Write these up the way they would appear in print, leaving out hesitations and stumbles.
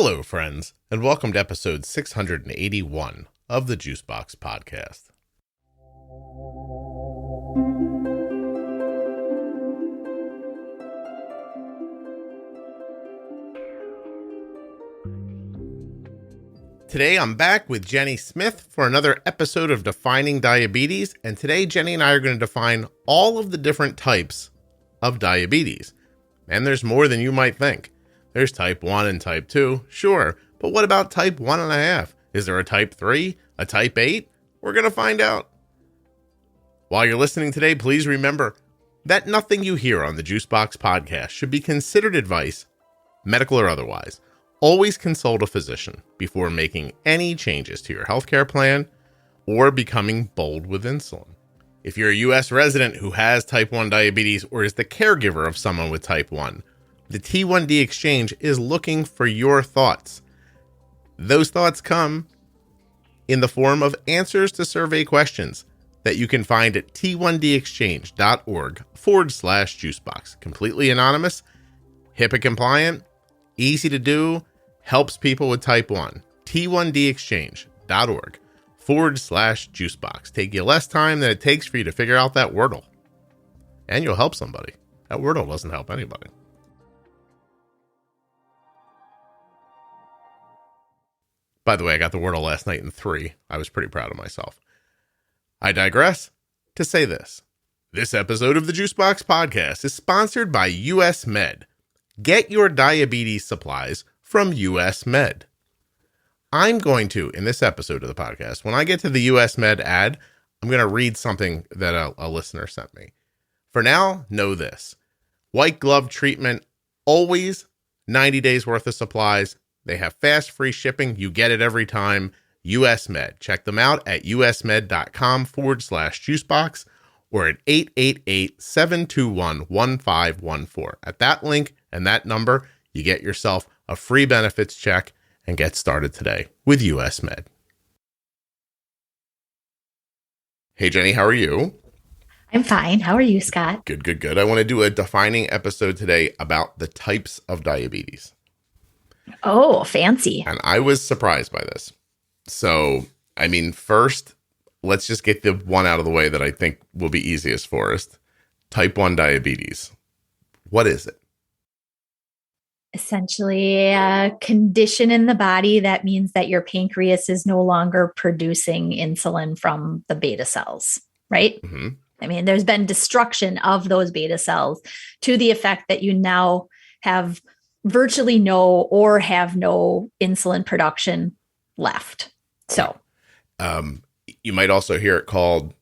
Hello, friends, and welcome to episode 681 of the Juicebox Podcast. Today, I'm back with Jenny Smith for another episode of Defining Diabetes, and today Jenny and I are going to define all of the different types of diabetes. And there's more than you might think. There's type 1 and type 2, sure, but what about type 1.5? Is there a type 3, a type 8? We're going to find out. While you're listening today, please remember that nothing you hear on the Juicebox Podcast should be considered advice, medical or otherwise. Always consult a physician before making any changes to your healthcare plan or becoming bold with insulin. If you're a U.S. resident who has type 1 diabetes or is the caregiver of someone with type 1, the T1D Exchange is looking for your thoughts. Those thoughts come in the form of answers to survey questions that you can find at t1dexchange.org/juicebox. Completely anonymous, HIPAA compliant, easy to do, helps people with type 1. t1dexchange.org/juicebox. Take you less time than it takes for you to figure out that Wordle. And you'll help somebody. That Wordle doesn't help anybody. By the way, I got the Wordle last night in 3. I was pretty proud of myself. I digress to say this. This episode of the Juicebox Podcast is sponsored by US Med. Get your diabetes supplies from US Med. I'm going to, in this episode of the podcast, when I get to the US Med ad, I'm going to read something that a listener sent me. For now, know this. White glove treatment, always 90 days worth of supplies. They have fast, free shipping. You get it every time. US Med. Check them out at usmed.com/juicebox or at 888-721-1514. At that link and that number, you get yourself a free benefits check and get started today with US Med. Hey, Jenny, how are you? I'm fine. How are you, Scott? Good. I want to do a defining episode today about the types of diabetes. Oh, fancy. And I was surprised by this. So, first, let's just get the one out of the way that I think will be easiest for us. Type 1 diabetes. What is it? Essentially a condition in the body that means that your pancreas is no longer producing insulin from the beta cells, right? Mm-hmm. There's been destruction of those beta cells to the effect that you now have virtually no or have no insulin production left. So, you might also hear it called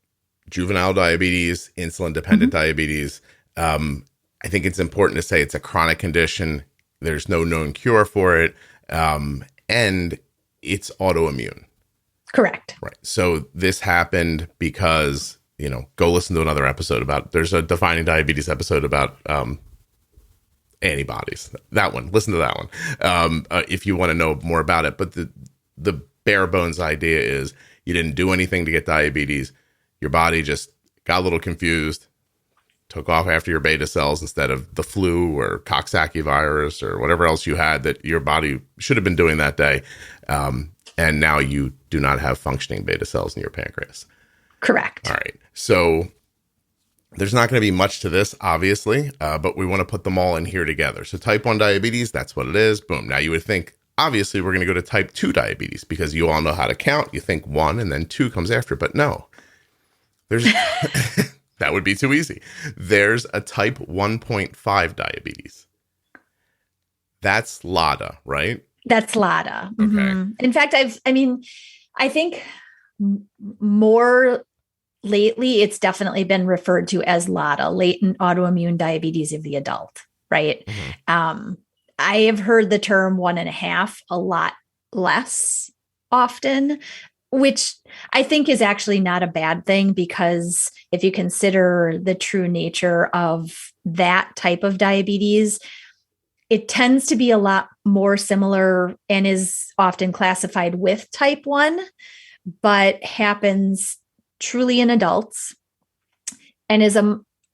juvenile diabetes, insulin-dependent diabetes. I think it's important to say it's a chronic condition. There's no known cure for it, and it's autoimmune. Correct. Right. So this happened because, go listen to another episode there's a Defining Diabetes episode about antibodies. That one, listen to that one if you want to know more about it. But the bare bones idea is you didn't do anything to get diabetes. Your body just got a little confused, took off after your beta cells instead of the flu or Coxsackie virus or whatever else you had that your body should have been doing that day. And now you do not have functioning beta cells in your pancreas. Correct. All right. So there's not going to be much to this, obviously, but we want to put them all in here together. So type 1 diabetes, that's what it is. Boom. Now you would think, obviously, we're going to go to type 2 diabetes because you all know how to count. You think 1 and then 2 comes after, but no. There's that would be too easy. There's a type 1.5 diabetes. That's LADA, right? That's LADA. Okay. Mm-hmm. In fact, I think more lately, it's definitely been referred to as LADA, latent autoimmune diabetes of the adult, right? Mm-hmm. I have heard the term 1.5 a lot less often, which I think is actually not a bad thing, because if you consider the true nature of that type of diabetes, it tends to be a lot more similar and is often classified with type 1, but happens truly in adults and is,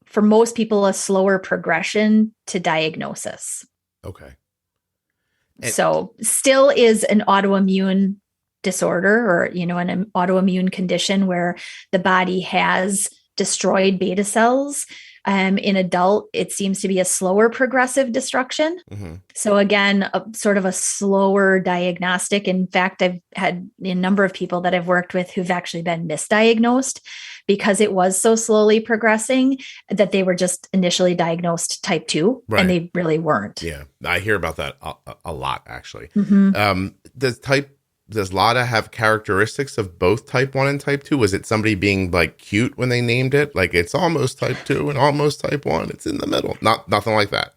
for most people, a slower progression to diagnosis. Okay. So still is an autoimmune disorder or, an autoimmune condition where the body has destroyed beta cells. In adult, it seems to be a slower progressive destruction. Mm-hmm. So again, sort of a slower diagnostic. In fact, I've had a number of people that I've worked with who've actually been misdiagnosed because it was so slowly progressing that they were just initially diagnosed type 2, right, and they really weren't. Yeah, I hear about that a lot, actually. Mm-hmm. Does LADA have characteristics of both type 1 and type 2? Was it somebody being like cute when they named it? Like it's almost type 2 and almost type 1. It's in the middle. Nothing like that.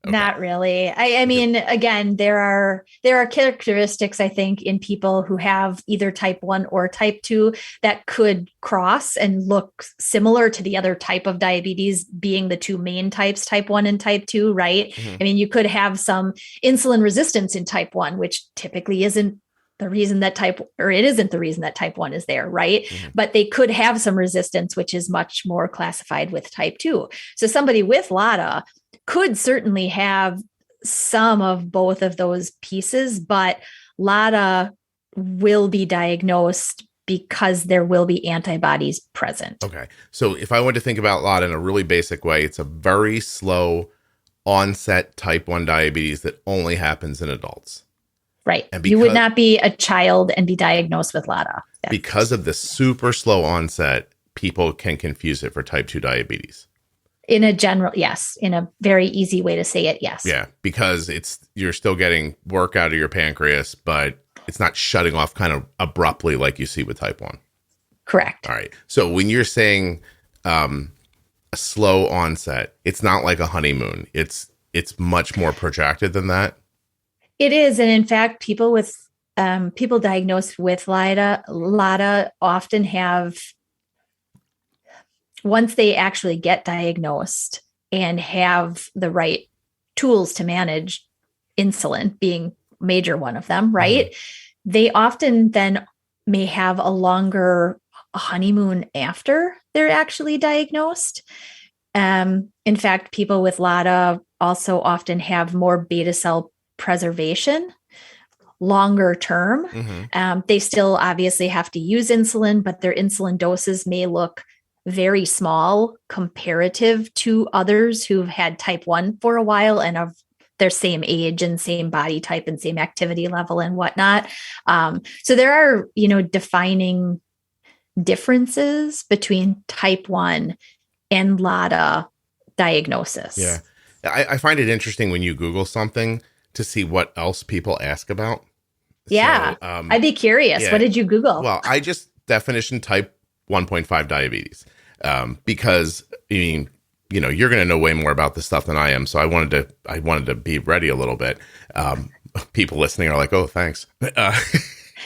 Okay. Not really. I mean, again, there are characteristics, I think, in people who have either type 1 or type 2 that could cross and look similar to the other type of diabetes, being the two main types, type 1 and type 2, right? Mm-hmm. I mean, you could have some insulin resistance in type 1, which typically isn't the reason that it isn't the reason that type 1 is there, right? Mm-hmm. But they could have some resistance, which is much more classified with type 2. So somebody with LADA could certainly have some of both of those pieces, but LADA will be diagnosed because there will be antibodies present. Okay. So if I want to think about LADA in a really basic way, it's a very slow onset type 1 diabetes that only happens in adults. Right. You would not be a child and be diagnosed with LADA. Because of the super slow onset, people can confuse it for type 2 diabetes. In a general, yes. In a very easy way to say it, yes. Yeah, because you're still getting work out of your pancreas, but it's not shutting off kind of abruptly like you see with type 1. Correct. All right. So when you're saying a slow onset, it's not like a honeymoon. It's much more protracted than that. It is. And in fact, people diagnosed with LADA often have, once they actually get diagnosed and have the right tools to manage insulin, being a major one of them, right? Mm-hmm. They often then may have a longer honeymoon after they're actually diagnosed. In fact, people with LADA also often have more beta cell preservation longer term. Mm-hmm. They still obviously have to use insulin, but their insulin doses may look very small comparative to others who've had type 1 for a while and of their same age and same body type and same activity level and whatnot. So there are, defining differences between type 1 and LADA diagnosis. Yeah. I find it interesting when you Google something to see what else people ask about. Yeah. So, I'd be curious. Yeah. What did you Google? Well, I just definition type 1.5 diabetes. Because you're going to know way more about this stuff than I am. So I wanted to be ready a little bit. People listening are like, oh, thanks.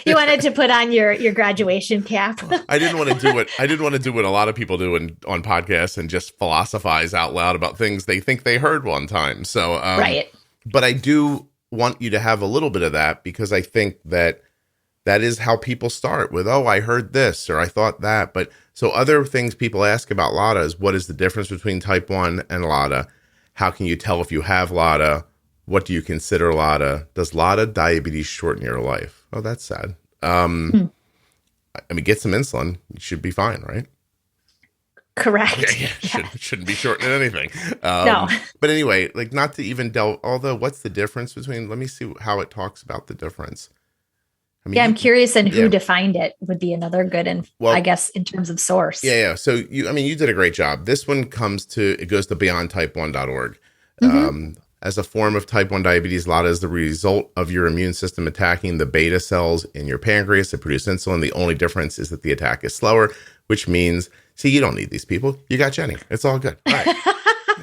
You wanted to put on your graduation cap. I didn't want to do what a lot of people do on podcasts and just philosophize out loud about things they think they heard one time. So, right. But I do want you to have a little bit of that because I think that is how people start with, oh, I heard this or I thought that. But so other things people ask about LADA is what is the difference between type 1 and LADA? How can you tell if you have LADA? What do you consider LADA? Does LADA diabetes shorten your life? Oh, that's sad. I mean, get some insulin. You should be fine, right? Correct. Yeah. Shouldn't be shortening anything. No. But anyway, like not to even delve, although what's the difference between, let me see how it talks about the difference. I mean, I'm curious, and who defined it would be another good, and I guess in terms of source. Yeah. So you did a great job. This one it goes to beyondtype1.org. Mm-hmm. As a form of type 1 diabetes, LADA is the result of your immune system attacking the beta cells in your pancreas to produce insulin. The only difference is that the attack is slower, which means, see, you don't need these people. You got Jenny. It's all good. All right. All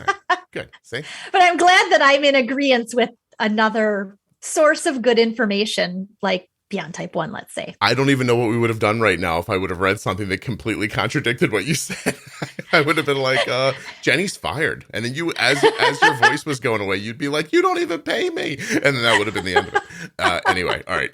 right. Good. See? But I'm glad that I'm in agreement with another source of good information, like beyond type 1, let's say. I don't even know what we would have done right now if I would have read something that completely contradicted what you said. I would have been like, Jenny's fired. And then you, as your voice was going away, you'd be like, you don't even pay me. And then that would have been the end of it. Anyway, all right.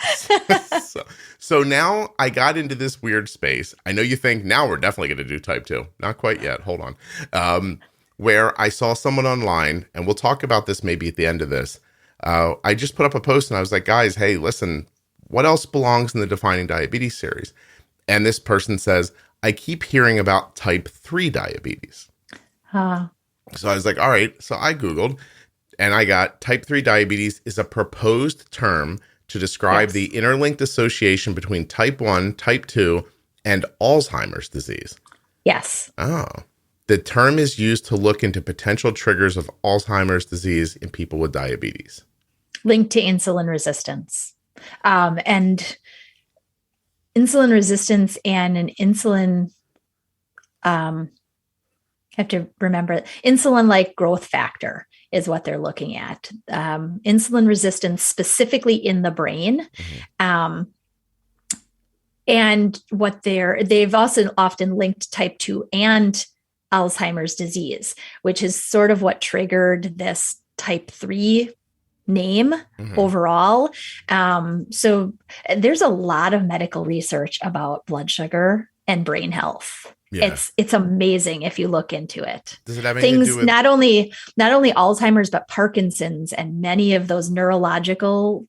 So now I got into this weird space. I know you think now we're definitely going to do type 2. Not quite yet. Hold on. Where I saw someone online, and we'll talk about this maybe at the end of this, I just put up a post and I was like, guys, hey, listen, what else belongs in the Defining Diabetes series? And this person says, I keep hearing about type 3 diabetes. So I was like, all right. So I Googled and I got type 3 diabetes is a proposed term to describe the interlinked association between type 1, type 2, and Alzheimer's disease. Yes. Oh. The term is used to look into potential triggers of Alzheimer's disease in people with diabetes. Linked to insulin resistance. And insulin resistance and an insulin, I have to remember, insulin-like growth factor is what they're looking at. Insulin resistance specifically in the brain. And what they've also often linked type 2 and Alzheimer's disease, which is sort of what triggered this type 3 name overall. So there's a lot of medical research about blood sugar and brain health. Yeah. It's amazing if you look into it. Does it have anything Things to do with not only Alzheimer's, but Parkinson's and many of those neurological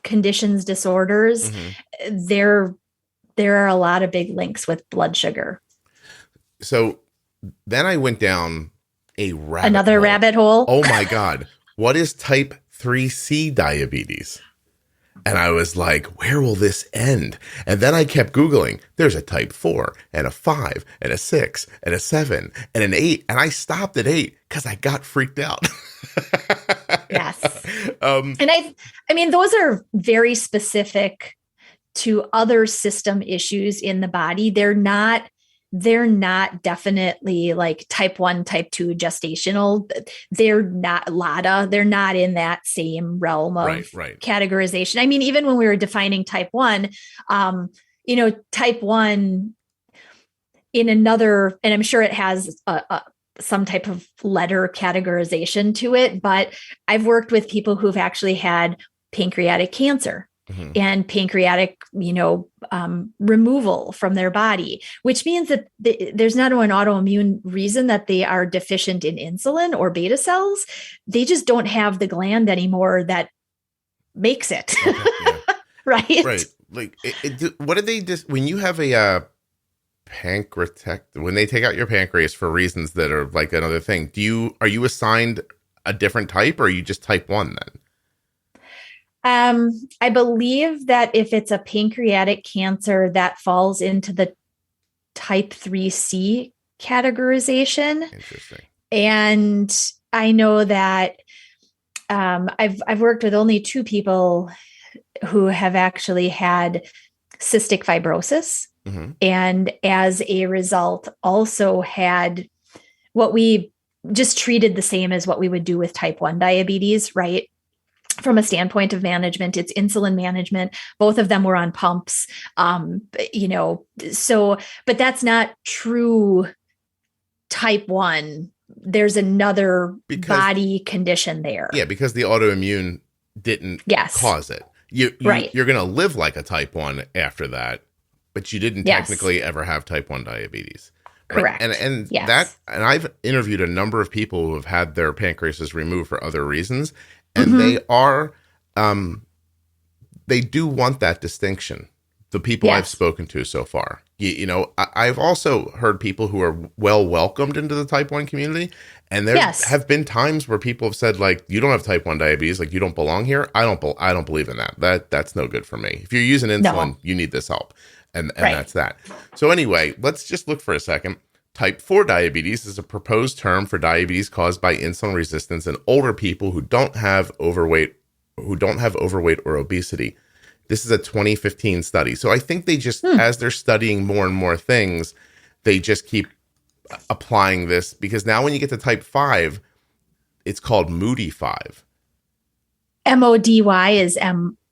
conditions, disorders, there are a lot of big links with blood sugar. So then I went down another rabbit hole. Oh my God. What is type 3C diabetes? And I was like, where will this end? And then I kept Googling. There's a type 4 and a 5 and a 6 and a 7 and an 8. And I stopped at 8 because I got freaked out. Yes. And I mean, those are very specific to other system issues in the body. They're not definitely like type 1, type 2 gestational. They're not LADA. They're not in that same realm of categorization. I mean, even when we were defining type 1, type 1 in another, and I'm sure it has some type of letter categorization to it, but I've worked with people who've actually had pancreatic cancer. And pancreatic, removal from their body, which means that there's not an autoimmune reason that they are deficient in insulin or beta cells. They just don't have the gland anymore that makes it. Right. Like, what did they just, when you have a when they take out your pancreas for reasons that are like another thing, are you assigned a different type, or are you just type 1 then? I believe that if it's a pancreatic cancer, that falls into the type 3C categorization. Interesting. And I know that I've worked with only 2 people who have actually had cystic fibrosis, and as a result also had what we just treated the same as what we would do with type 1 diabetes, right? From a standpoint of management, it's insulin management. Both of them were on pumps, but that's not true type 1. There's another body condition there. Yeah, because the autoimmune didn't cause it. You're going to live like a type 1 after that, but you didn't technically ever have type 1 diabetes. Correct. Right? And I've interviewed a number of people who have had their pancreases removed for other reasons. And they do want that distinction. The people I've spoken to so far, I've also heard people who are well welcomed into the type 1 community. And there have been times where people have said, like, you don't have type 1 diabetes, like you don't belong here. I don't believe in that. That's no good for me. If you're using insulin, you need this help. And that's that. So anyway, let's just look for a second. Type 4 diabetes is a proposed term for diabetes caused by insulin resistance in older people who don't have overweight or obesity. This is a 2015 study. So I think they just, as they're studying more and more things, they just keep applying this, because now when you get to type 5, it's called Moody 5. MODY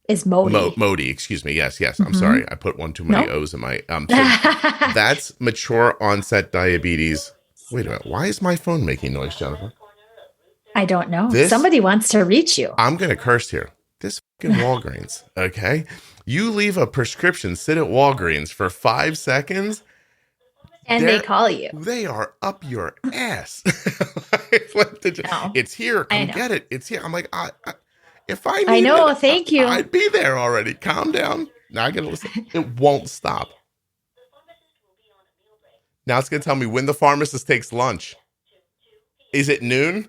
is Modi. Modi, excuse me. Yes. I'm sorry. I put one too many O's in my, so that's mature onset diabetes. Wait a minute. Why is my phone making noise, Jennifer? I don't know. Somebody wants to reach you. I'm going to curse here. This fucking Walgreens. Okay. You leave a prescription, sit at Walgreens for 5 seconds. And they call you. They are up your ass. It's here. Come get it. It's here. I'm like, If I I needed know. it, Thank you. I'd be there already. Calm down. Now I gotta listen. It won't stop. Now it's gonna tell me when the pharmacist takes lunch. Is it noon?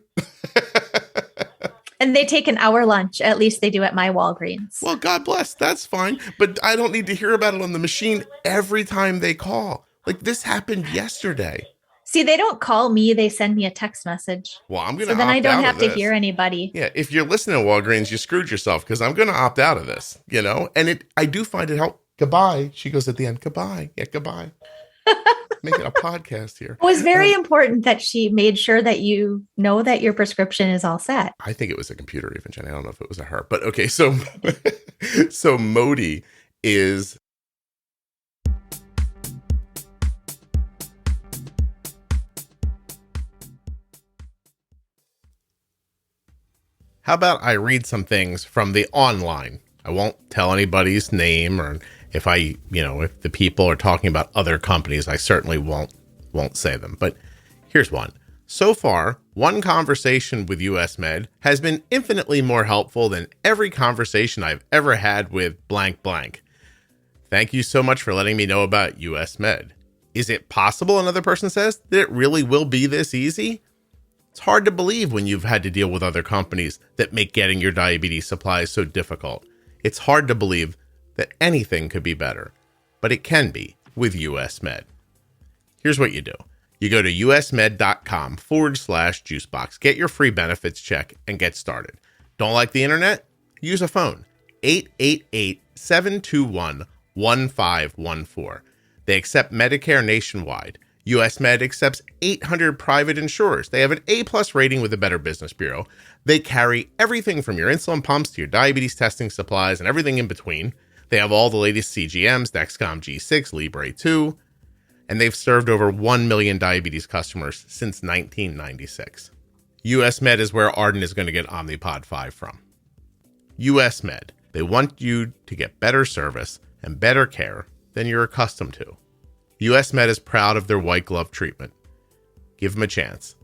And they take an hour lunch. At least they do at my Walgreens. Well, God bless. That's fine. But I don't need to hear about it on the machine every time they call. Like this happened yesterday. See, they don't call me. They send me a text message. Well, I'm going to So then opt I don't out have of to this. hear anybody. Yeah, if you're listening to Walgreens, you screwed yourself because I'm going to opt out of this, you know? And I do find it help. Goodbye. She goes at the end, goodbye. Yeah, goodbye. Making a podcast here. It was very important that she made sure that you know that your prescription is all set. I think it was a computer even, Jenny. I don't know if it was a her. But okay, so so Modi is... How about I read some things from the online? I won't tell anybody's name, or if if the people are talking about other companies, I certainly won't say them. But here's one. So far, one conversation with US Med has been infinitely more helpful than every conversation I've ever had with blank blank. Thank you so much for letting me know about US Med. Is it possible, another person says, that it really will be this easy? It's hard to believe when you've had to deal with other companies that make getting your diabetes supplies so difficult. It's hard to believe that anything could be better, but it can be with US Med. Here's what you do. You go to usmed.com/juicebox, get your free benefits check, and get started. Don't like the internet? Use a phone. 888-721-1514. They accept Medicare nationwide. US Med accepts 800 private insurers. They have an A+ rating with the Better Business Bureau. They carry everything from your insulin pumps to your diabetes testing supplies and everything in between. They have all the latest CGMs, Dexcom G6, Libre 2, and they've served over 1 million diabetes customers since 1996. US Med is where Arden is going to get Omnipod 5 from. US Med, they want you to get better service and better care than you're accustomed to. US Med is proud of their white glove treatment. Give them a chance.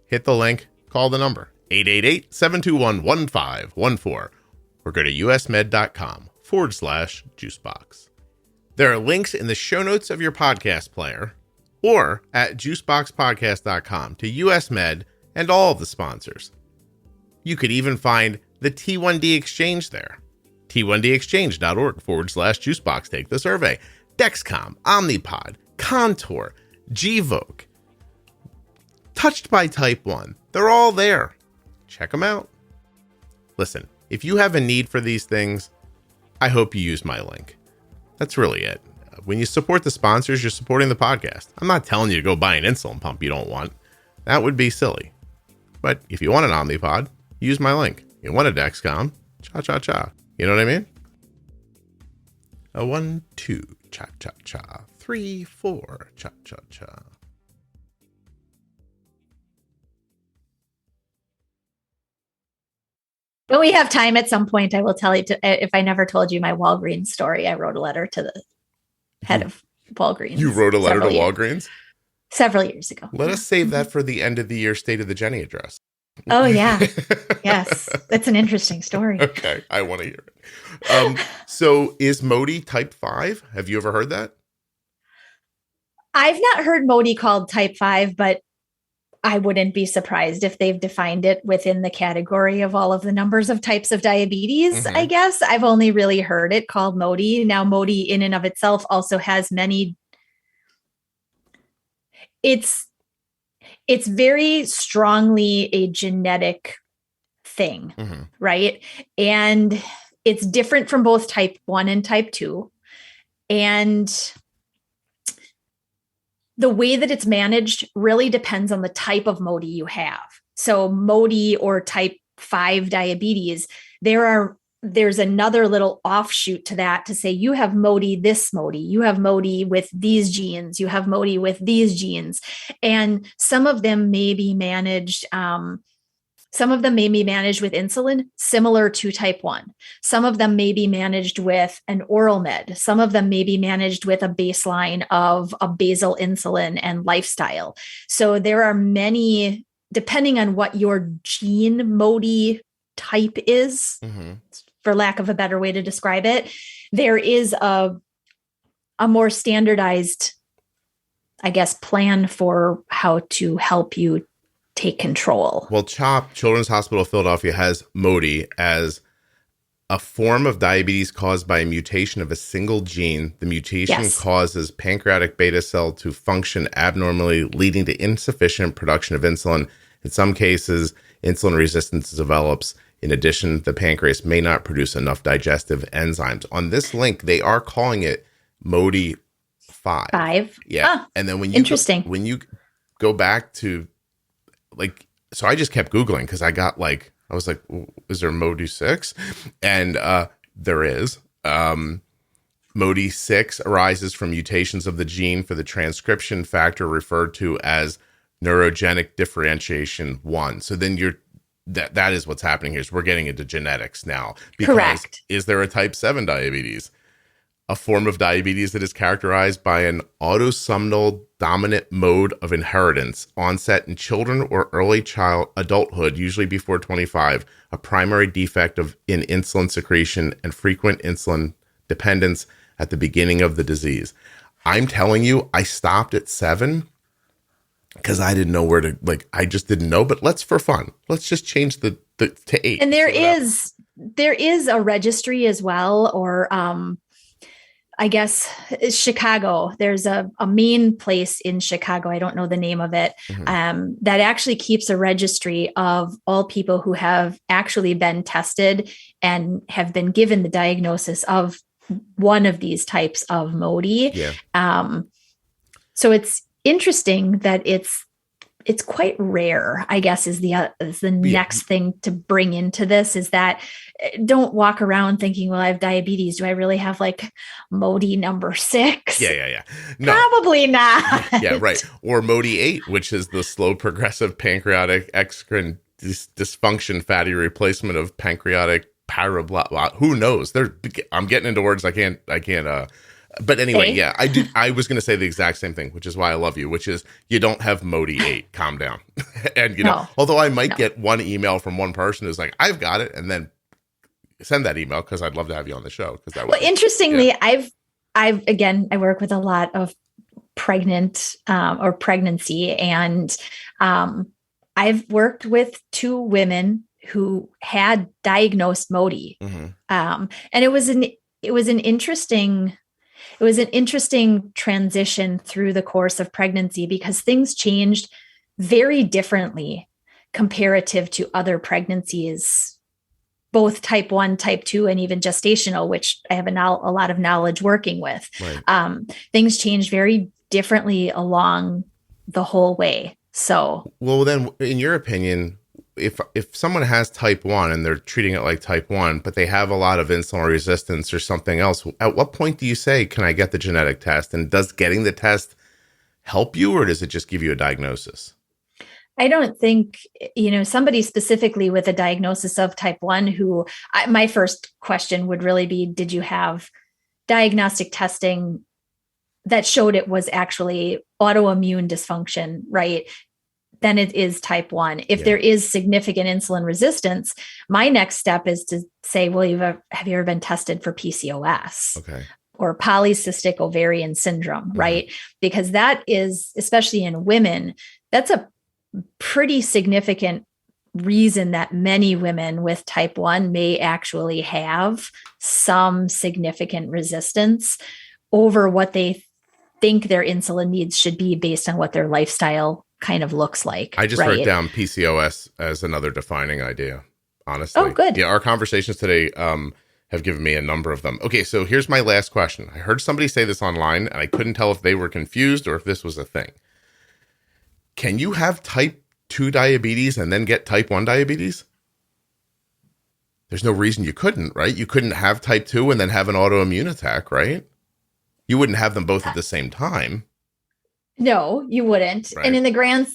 Hit the link, call the number, 888-721-1514, or go to usmed.com/juicebox. There are links in the show notes of your podcast player or at juiceboxpodcast.com to US Med and all of the sponsors. You could even find the T1D Exchange there. T1dexchange.org/juicebox. Take the survey. Dexcom, Omnipod, Contour, Gvoke, Touched by Type 1. They're all there. Check them out. Listen, if you have a need for these things, I hope you use my link. That's really it. When you support the sponsors, you're supporting the podcast. I'm not telling you to go buy an insulin pump you don't want. That would be silly. But if you want an Omnipod, use my link. You want a Dexcom, cha-cha-cha. You know what I mean? A 1, 2, cha-cha-cha. 3, 4, cha-cha-cha. When we have time at some point, I will tell you if I never told you my Walgreens story. I wrote a letter to the head of Walgreens. You wrote a letter to Walgreens? Several years ago. Let us save that for the end of the year State of the Jenny address. Oh, yeah. Yes. That's an interesting story. Okay. I want to hear it. So is Modi type 5? Have you ever heard that? I've not heard Modi called type 5, but I wouldn't be surprised if they've defined it within the category of all of the numbers of types of diabetes, I guess. I've only really heard it called Modi. Now, Modi in and of itself also has many. It's very strongly a genetic thing, right? And it's different from both type 1 and type 2. And the way that it's managed really depends on the type of Modi you have. So Modi or type 5 diabetes, there's another little offshoot to that to say you have Modi, this Modi, you have Modi with these genes, you have Modi with these genes. And some of them may be managed, with insulin similar to type 1. Some of them may be managed with an oral med. Some of them may be managed with a baseline of a basal insulin and lifestyle. So there are many, depending on what your gene Modi type is, for lack of a better way to describe it. There is a more standardized, I guess, plan for how to help you take control. Well, CHOP, Children's Hospital of Philadelphia, has MODY as a form of diabetes caused by a mutation of a single gene. The mutation causes pancreatic beta cell to function abnormally, leading to insufficient production of insulin. In some cases, insulin resistance develops. In addition, the pancreas may not produce enough digestive enzymes. On this link, they are calling it MODY 5. 5? Yeah. And then when you go back to, like, so I just kept Googling because I was like, is there MODY 6? And there is. MODY 6 arises from mutations of the gene for the transcription factor referred to as neurogenic differentiation 1. So then that is what's happening here. So we're getting into genetics now. Because correct. Is there a type 7 diabetes? A form of diabetes that is characterized by an autosomal dominant mode of inheritance, onset in children or early adulthood, usually before 25, a primary defect in insulin secretion and frequent insulin dependence at the beginning of the disease. I'm telling you, I stopped at 7 because I didn't know where to, I just didn't know, but for fun, let's just change the to 8. And there is a registry as well, or I guess Chicago. There's a main place in Chicago. I don't know the name of it. That actually keeps a registry of all people who have actually been tested and have been given the diagnosis of one of these types of MODY. Yeah. So it's interesting that it's quite rare, I guess, is the next thing to bring into this, is that don't walk around thinking, well, I have diabetes. Do I really have MODY number 6? Yeah. No. Probably not. Yeah, right. Or MODY 8, which is the slow progressive pancreatic exocrine dysfunction fatty replacement of pancreatic blah. Who knows? I'm getting into words I can't but anyway, yeah, I was going to say the exact same thing, which is why I love you, which is you don't have MODY 8. Calm down. And, although I might get one email from one person who's like, I've got it. And then send that email because I'd love to have you on the show. Interestingly, I work with a lot of pregnant or pregnancy. And I've worked with 2 women who had diagnosed MODY. And it was an interesting transition through the course of pregnancy because things changed very differently comparative to other pregnancies, both type 1, type 2, and even gestational, which I have a lot of knowledge working with. Right. Things changed very differently along the whole way. So, well, then in your opinion, if someone has type 1 and they're treating it like type 1, but they have a lot of insulin resistance or something else, at what point do you say, can I get the genetic test? And does getting the test help you, or does it just give you a diagnosis? I don't think, somebody specifically with a diagnosis of type 1 my first question would really be, did you have diagnostic testing that showed it was actually autoimmune dysfunction, right? Then it is type 1. If there is significant insulin resistance, my next step is to say, well, have you ever been tested for PCOS? Okay. Or polycystic ovarian syndrome, right? Because that is, especially in women, that's a pretty significant reason that many women with type 1 may actually have some significant resistance over what they think their insulin needs should be based on what their lifestyle kind of looks like. I just wrote down PCOS as another defining idea, honestly. Oh, good. Yeah, our conversations today have given me a number of them. Okay, so here's my last question. I heard somebody say this online, and I couldn't tell if they were confused or if this was a thing. Can you have type 2 diabetes and then get type 1 diabetes? There's no reason you couldn't, right? You couldn't have type 2 and then have an autoimmune attack, right? You wouldn't have them both at the same time. No, you wouldn't. Right. And in the grand,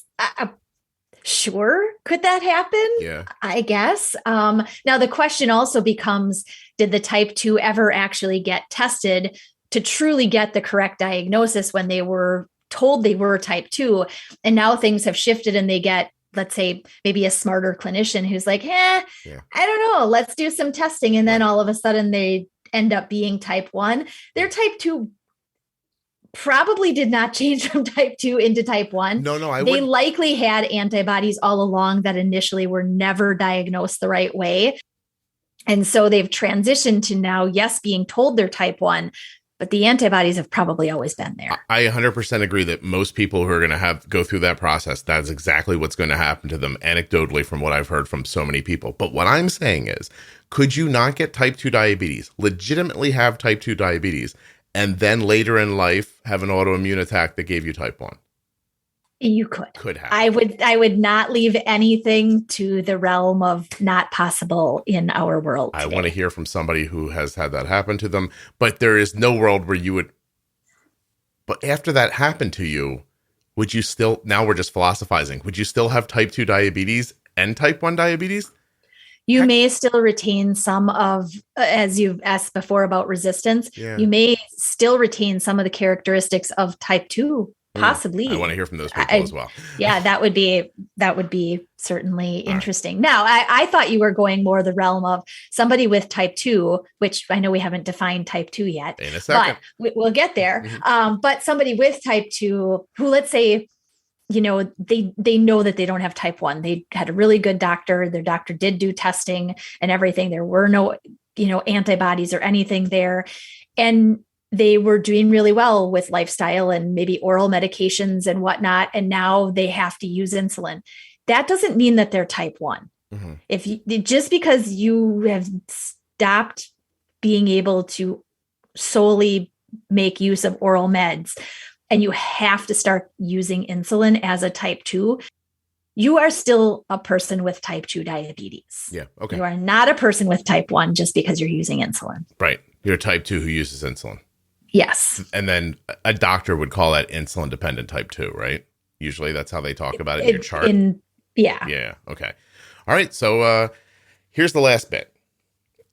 sure, could that happen? Yeah, I guess. Now the question also becomes, did the type 2 ever actually get tested to truly get the correct diagnosis when they were told they were type 2? And now things have shifted and they get let's say maybe a smarter clinician who's like, I don't know, let's do some testing. And then all of a sudden they end up being type 1. Their type 2 probably did not change from type 2 into type 1. No, they likely had antibodies all along that initially were never diagnosed the right way. And so they've transitioned to now, yes, being told they're type 1, but the antibodies have probably always been there. I 100% agree that most people who are going to go through that process, that's exactly what's going to happen to them, anecdotally, from what I've heard from so many people. But what I'm saying is, could you not get type 2 diabetes, legitimately have type 2 diabetes, and then later in life have an autoimmune attack that gave you type 1? You could. Could happen. I would not leave anything to the realm of not possible in our world today. I want to hear from somebody who has had that happen to them, but there is no world where you would. But after that happened to you, would you still, now we're just philosophizing, would you still have type 2 diabetes and type 1 diabetes? You may still retain some of, as you've asked before about resistance, you may still retain some of the characteristics of type 2. Possibly. I want to hear from those people as well. Yeah, that would be certainly interesting. Now, I thought you were going more the realm of somebody with type 2, which I know we haven't defined type 2 yet. In a second. But we'll get there. But somebody with type 2 who, let's say, they know that they don't have type 1. They had a really good doctor. Their doctor did do testing and everything. There were no, antibodies or anything there. And they were doing really well with lifestyle and maybe oral medications and whatnot. And now they have to use insulin. That doesn't mean that they're type 1. If just because you have stopped being able to solely make use of oral meds and you have to start using insulin as a type 2, you are still a person with type 2 diabetes. Yeah. Okay. You are not a person with type 1 just because you're using insulin. Right. You're type 2 who uses insulin. Yes. And then a doctor would call that insulin dependent type 2, right? Usually that's how they talk about it in your chart. Yeah. Yeah. Okay. All right. So here's the last bit.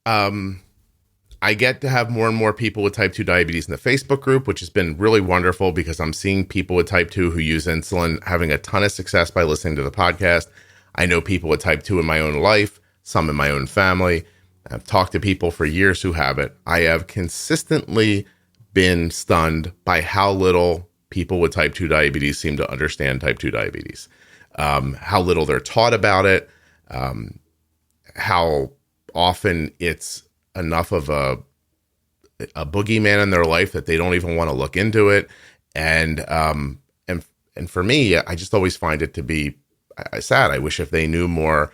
I get to have more and more people with type 2 diabetes in the Facebook group, which has been really wonderful because I'm seeing people with type 2 who use insulin having a ton of success by listening to the podcast. I know people with type 2 in my own life, some in my own family. I've talked to people for years who have it. I have consistently been stunned by how little people with type 2 diabetes seem to understand type 2 diabetes, how little they're taught about it, how often it's enough of a boogeyman in their life that they don't even want to look into it. And for me, I just always find it to be sad. I wish if they knew more,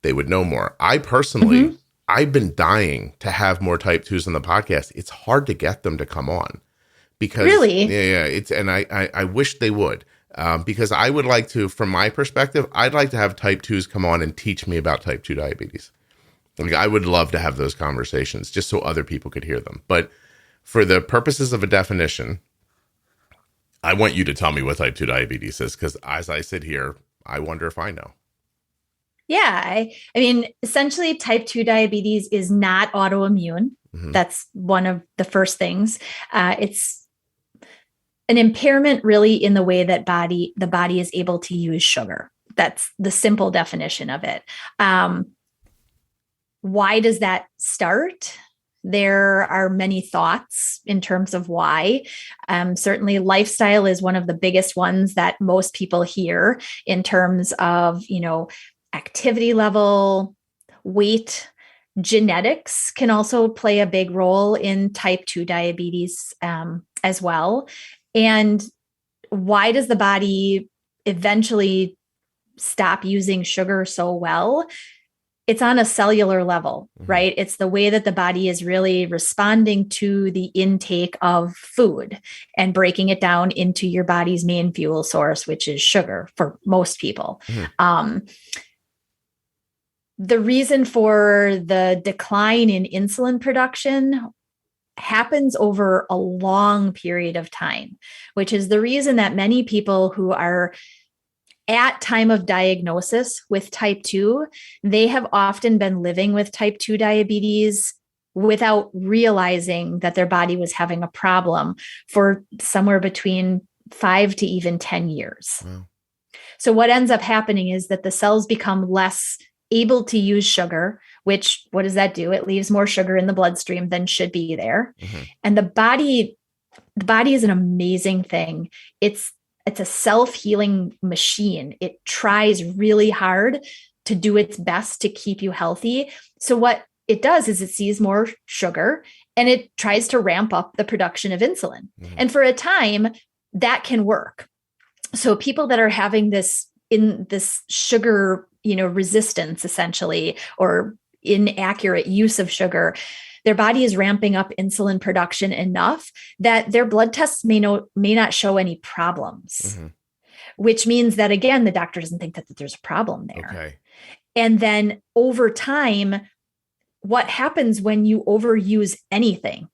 they would know more. I personally, I've been dying to have more type 2s on the podcast. It's hard to get them to come on because I wish they would, because I would like to, from my perspective, I'd like to have type 2s come on and teach me about type 2 diabetes. Like, I would love to have those conversations just so other people could hear them. But for the purposes of a definition, I want you to tell me what type 2 diabetes is, because as I sit here, I wonder if I know. Yeah. I mean, essentially type 2 diabetes is not autoimmune. That's one of the first things. It's an impairment really in the way that the body is able to use sugar. That's the simple definition of it. Why does that start? There are many thoughts in terms of why. Certainly lifestyle is one of the biggest ones that most people hear in terms of, activity level, weight. Genetics can also play a big role in type 2 diabetes as well. And why does the body eventually stop using sugar so well? It's on a cellular level, right? It's the way that the body is really responding to the intake of food and breaking it down into your body's main fuel source, which is sugar for most people. The reason for the decline in insulin production happens over a long period of time, which is the reason that many people who are at time of diagnosis with type 2, they have often been living with type 2 diabetes without realizing that their body was having a problem for somewhere between 5 to even 10 years. Wow. So what ends up happening is that the cells become less able to use sugar, which what does that do? It leaves more sugar in the bloodstream than should be there. Mm-hmm. And the body is an amazing thing. It's a self-healing machine. It tries really hard to do its best to keep you healthy. So what it does is it sees more sugar and it tries to ramp up the production of insulin. Mm-hmm. And for a time, that can work. So people that are having this sugar, resistance essentially, or inaccurate use of sugar, their body is ramping up insulin production enough that their blood tests may not show any problems, mm-hmm. which means that, again, the doctor doesn't think that there's a problem there. Okay. And then over time, what happens when you overuse anything?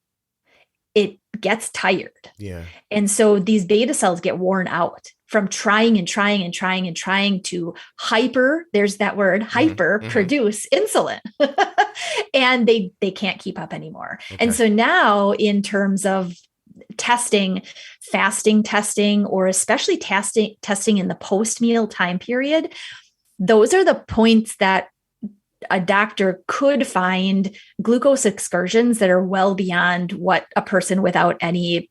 It gets tired. Yeah. And so these beta cells get worn out from trying to there's that word, hyper produce insulin. And they can't keep up anymore. Okay. And so now in terms of testing, fasting testing, or especially testing in the post-meal time period, those are the points that a doctor could find glucose excursions that are well beyond what a person without any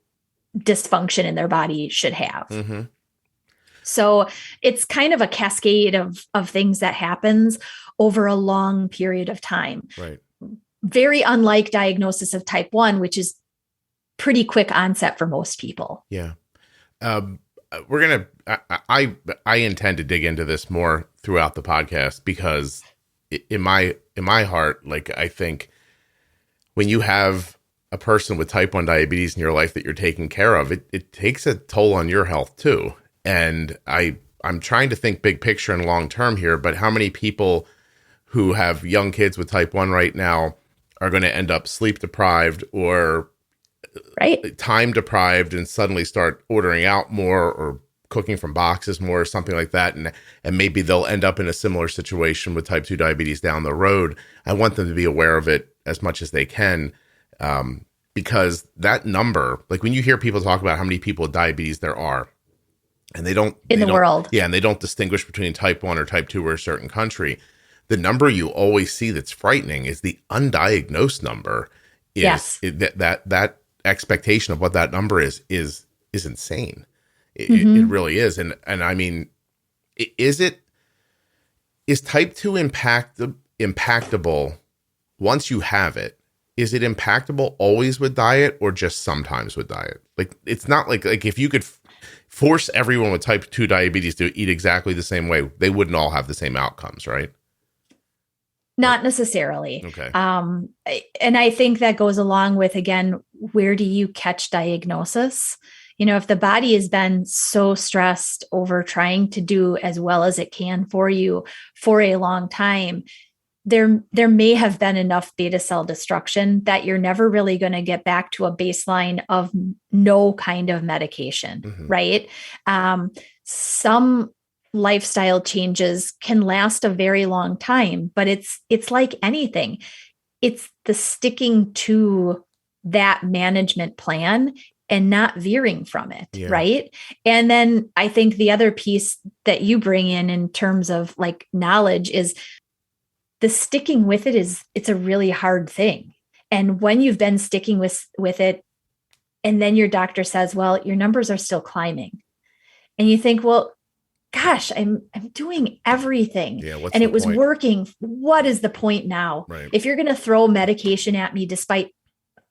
dysfunction in their body should have. Mm-hmm. So it's kind of a cascade of things that happens over a long period of time. Right. Very unlike diagnosis of type 1, which is pretty quick onset for most people. Yeah. I intend to dig into this more throughout the podcast because in my heart, like, I think when you have a person with type 1 diabetes in your life that you're taking care of, it takes a toll on your health too. And I'm trying to think big picture and long term here, but how many people who have young kids with type 1 right now are going to end up sleep deprived or time deprived and suddenly start ordering out more or cooking from boxes more or something like that. And maybe they'll end up in a similar situation with type 2 diabetes down the road. I want them to be aware of it as much as they can. Because that number, like when you hear people talk about how many people with diabetes there are, and they don't in the world. Yeah. And they don't distinguish between type 1 or type 2 or a certain country. The number you always see that's frightening is the undiagnosed number. That expectation of what that number is insane. It really is. And I mean, is type 2 impactable once you have it? Is it impactable always with diet or just sometimes with diet? Like, it's not like if you could force everyone with type 2 diabetes to eat exactly the same way, they wouldn't all have the same outcomes, right? Not necessarily. Okay. And I think that goes along with, again, where do you catch diagnosis? If the body has been so stressed over trying to do as well as it can for you for a long time, there may have been enough beta cell destruction that you're never really going to get back to a baseline of no kind of medication, right? Some lifestyle changes can last a very long time, but it's like anything. It's the sticking to that management plan and not veering from it. Yeah. Right. And then I think the other piece that you bring in terms of like knowledge is the sticking with it it's a really hard thing. And when you've been sticking with it, and then your doctor says, well, your numbers are still climbing. And you think, well, gosh, I'm doing everything. Yeah, and it was working. What is the point now? Right. If you're going to throw medication at me, despite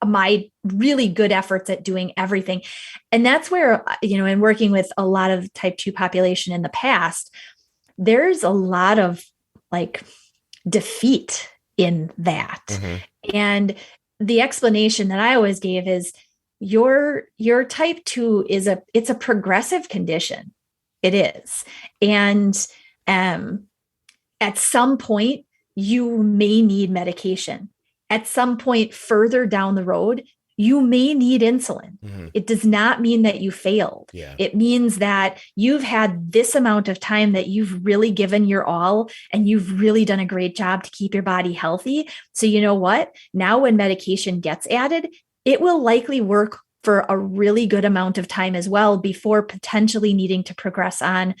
my really good efforts at doing everything. And that's where, in working with a lot of type 2 population in the past, there's a lot of like defeat in that. And the explanation that I always gave is your type 2 it's a progressive condition. It is. And at some point you may need medication. At some point further down the road, you may need insulin. It does not mean that you failed. Yeah. It means that you've had this amount of time that you've really given your all and you've really done a great job to keep your body healthy. So you know what? Now when medication gets added, it will likely work for a really good amount of time as well before potentially needing to progress on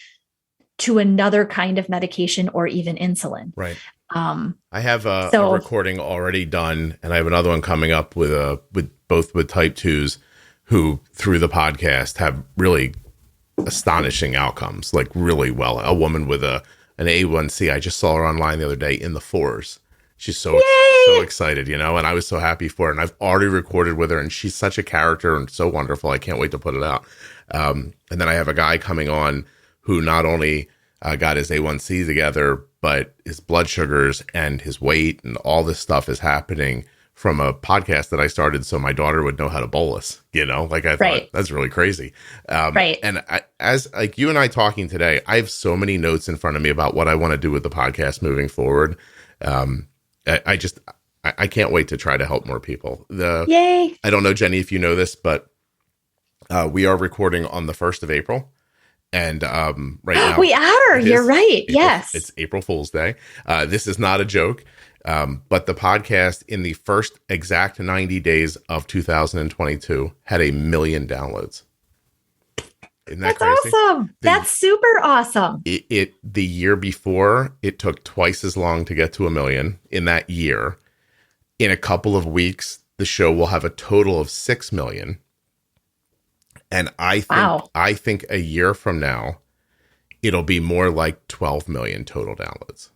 to another kind of medication or even insulin. Right. Um, I have a recording already done, and I have another one coming up with both type 2s who through the podcast have really astonishing outcomes, like really well. A woman with an A1C, I just saw her online the other day in the 4s. She's so excited, and I was so happy for her. And I've already recorded with her, and she's such a character and so wonderful. I can't wait to put it out. And then I have a guy coming on who not only got his A1C together, but his blood sugars and his weight and all this stuff is happening from a podcast that I started so my daughter would know how to bolus, like I thought that's really crazy. Right. And as like you and I talking today, I have so many notes in front of me about what I want to do with the podcast moving forward. I can't wait to try to help more people. Yay. I don't know, Jenny, if you know this, but we are recording on the 1st of April. And right now we are. You're right. Yes. It's April Fool's Day. This is not a joke. But the podcast in the first exact 90 days of 2022 had 1 million downloads. Isn't that crazy? Awesome. That's super awesome. The year before, it took twice as long to get to 1 million in that year. In a couple of weeks, the show will have a total of 6 million. And I think a year from now, it'll be more like 12 million total downloads.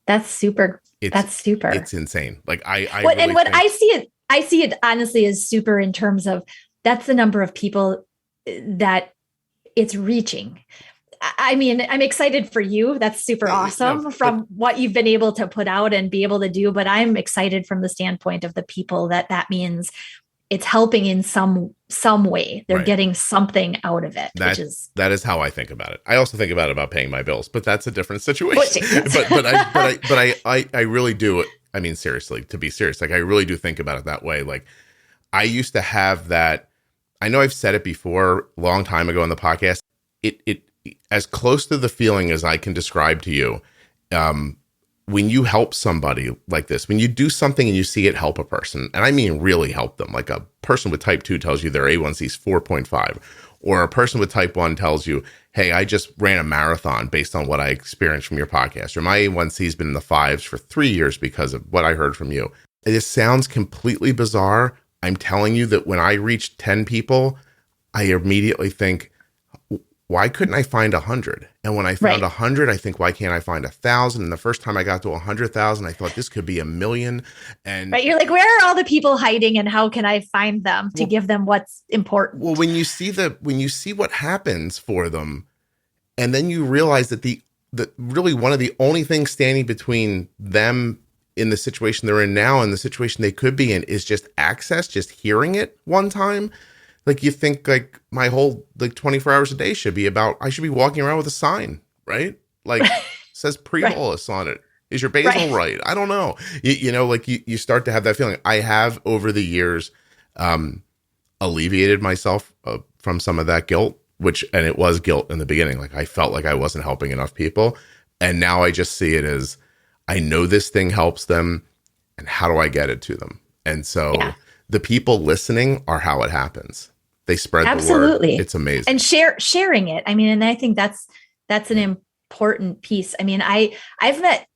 That's super. It's insane. Like I see it honestly as super in terms of that's the number of people that it's reaching. I mean, I'm excited for you. That's super awesome from what you've been able to put out and be able to do. But I'm excited from the standpoint of the people that means it's helping in some way. They're getting something out of it. That is how I think about it. I also think about paying my bills, but that's a different situation. but I really do. I mean, seriously, to be serious, like I really do think about it that way. Like I used to have that. I know I've said it before a long time ago on the podcast. It as close to the feeling as I can describe to you. When you help somebody like this, when you do something and you see it help a person, and I mean really help them, like a person with type 2 tells you their A1C is 4.5, or a person with type 1 tells you, hey, I just ran a marathon based on what I experienced from your podcast, or my A1C has been in the 5s for 3 years because of what I heard from you. It sounds completely bizarre. I'm telling you that when I reach 10 people, I immediately think, why couldn't I find 100? And when I found 100, I think, why can't I find 1,000? And the first time I got to 100,000, I thought this could be 1 million. And you're like, where are all the people hiding, and how can I find them to give them what's important? Well, when you see what happens for them, and then you realize that that really one of the only things standing between them in the situation they're in now and the situation they could be in is just access, just hearing it one time. Like you think like my whole 24 hours a day should be about, I should be walking around with a sign, right? Like says pre-bolus on it. Is your basal right? I don't know. Like you start to have that feeling. I have over the years alleviated myself from some of that guilt, and it was guilt in the beginning. Like I felt like I wasn't helping enough people. And now I just see it as, I know this thing helps them, and how do I get it to them? And so the people listening are how it happens. They spread the word. It's amazing. And sharing it. I mean, and I think that's an important piece. I mean, I've met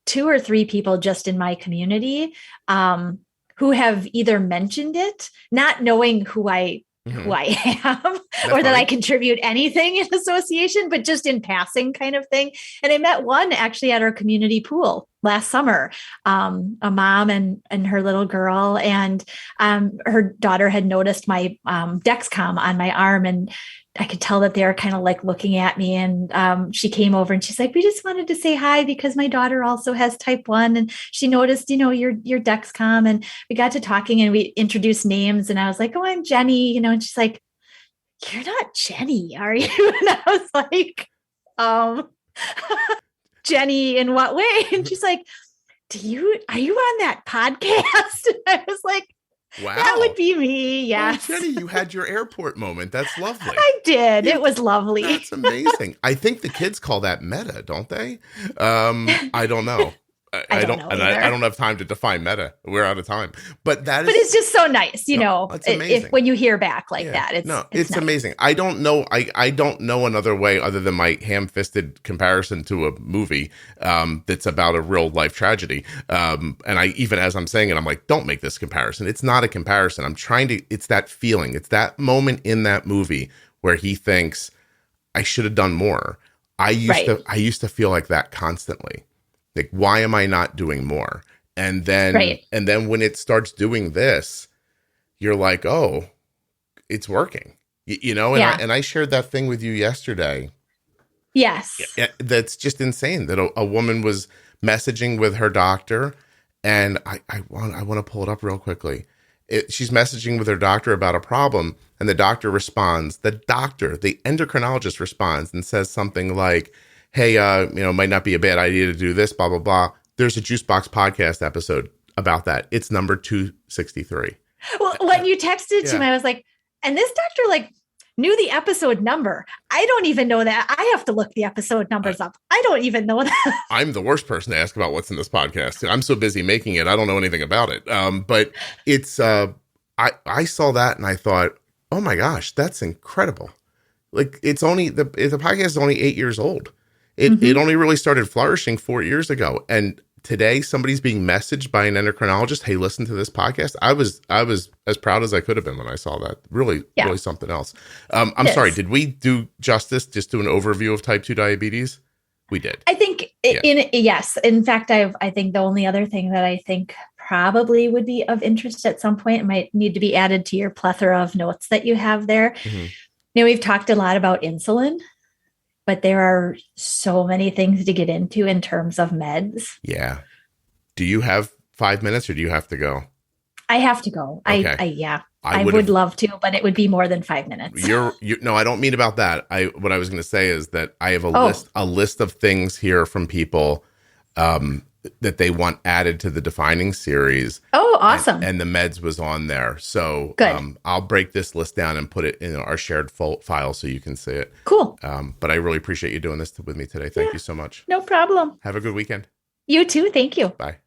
2 or 3 people just in my community who have either mentioned it, not knowing who I am or that I contribute anything in association, but just in passing kind of thing. And I met one actually at our community pool last summer, a mom and her little girl, and her daughter had noticed my Dexcom on my arm, and I could tell that they were kind of like looking at me. And she came over and she's like, we just wanted to say hi because my daughter also has type 1. And she noticed, your Dexcom. And we got to talking and we introduced names. And I was like, oh, I'm Jenny, and she's like, you're not Jenny, are you? And I was like, Jenny, in what way? And she's like, are you on that podcast? And I was like, wow, that would be me. Yes. Oh, Jenny, you had your airport moment. That's lovely. I did. It was lovely. That's amazing. I think the kids call that meta, don't they? I don't know. I don't know either. I don't have time to define meta. We're out of time. But it's just so nice, it's amazing. If when you hear back like that, it's nice. Amazing. I don't know. I don't know another way other than my ham-fisted comparison to a movie that's about a real life tragedy. And I, even as I'm saying it, I'm like, don't make this comparison. It's not a comparison. It's that feeling. It's that moment in that movie where he thinks, I should have done more. I used to feel like that constantly. Like, why am I not doing more? And then, when it starts doing this, you're like, oh, it's working, And I shared that thing with you yesterday. Yes. That's just insane that a woman was messaging with her doctor, and I want to pull it up real quickly. She's messaging with her doctor about a problem, and the doctor responds. The endocrinologist responds and says something like, hey, it might not be a bad idea to do this, blah, blah, blah. There's a Juicebox podcast episode about that. It's number 263. Well, when you texted to me, I was like, and this doctor knew the episode number. I don't even know that. I have to look the episode numbers up. I don't even know that. I'm the worst person to ask about what's in this podcast. I'm so busy making it. I don't know anything about it. But it's, I saw that and I thought, oh my gosh, that's incredible. Like, it's only, the podcast is only 8 years old. It only really started flourishing 4 years ago. And today somebody's being messaged by an endocrinologist, hey, listen to this podcast. I was as proud as I could have been when I saw that. Really something else. I'm sorry, did we do justice just to an overview of type 2 diabetes? We did. I think yes. In fact, I think the only other thing that I think probably would be of interest at some point, it might need to be added to your plethora of notes that you have there. We've talked a lot about insulin, but there are so many things to get into in terms of meds. Yeah. Do you have 5 minutes or do you have to go? I have to go. Okay. I would love to, but it would be more than 5 minutes. No, I don't mean about that. What I was going to say is that I have a list of things here from people that they want added to the Defining series. Oh, awesome. And the meds was on there. So I'll break this list down and put it in our shared file so you can see it. Cool. But I really appreciate you doing this with me today. Thank you so much. No problem. Have a good weekend. You too. Thank you. Bye.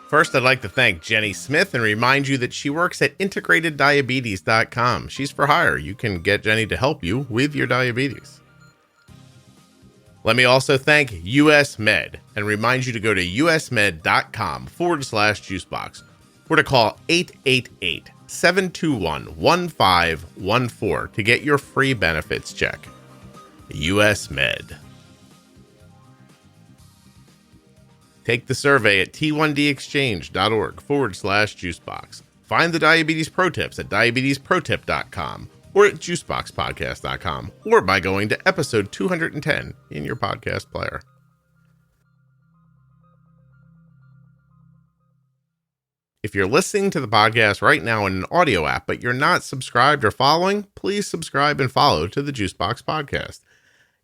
First, I'd like to thank Jenny Smith and remind you that she works at integrateddiabetes.com. She's for hire. You can get Jenny to help you with your diabetes. Let me also thank US Med and remind you to go to usmed.com/juicebox or to call 888-721-1514 to get your free benefits check. US Med. Take the survey at t1dexchange.org/juicebox. Find the Diabetes Pro Tips at diabetesprotip.com or at juiceboxpodcast.com or by going to episode 210 in your podcast player. If you're listening to the podcast right now in an audio app, but you're not subscribed or following, please subscribe and follow to the Juicebox Podcast.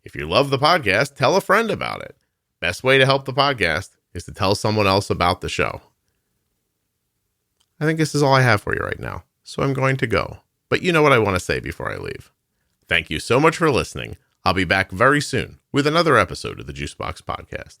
If you love the podcast, tell a friend about it. Best way to help the podcast is to tell someone else about the show. I think this is all I have for you right now, so I'm going to go. But you know what I want to say before I leave. Thank you so much for listening. I'll be back very soon with another episode of the Juicebox Podcast.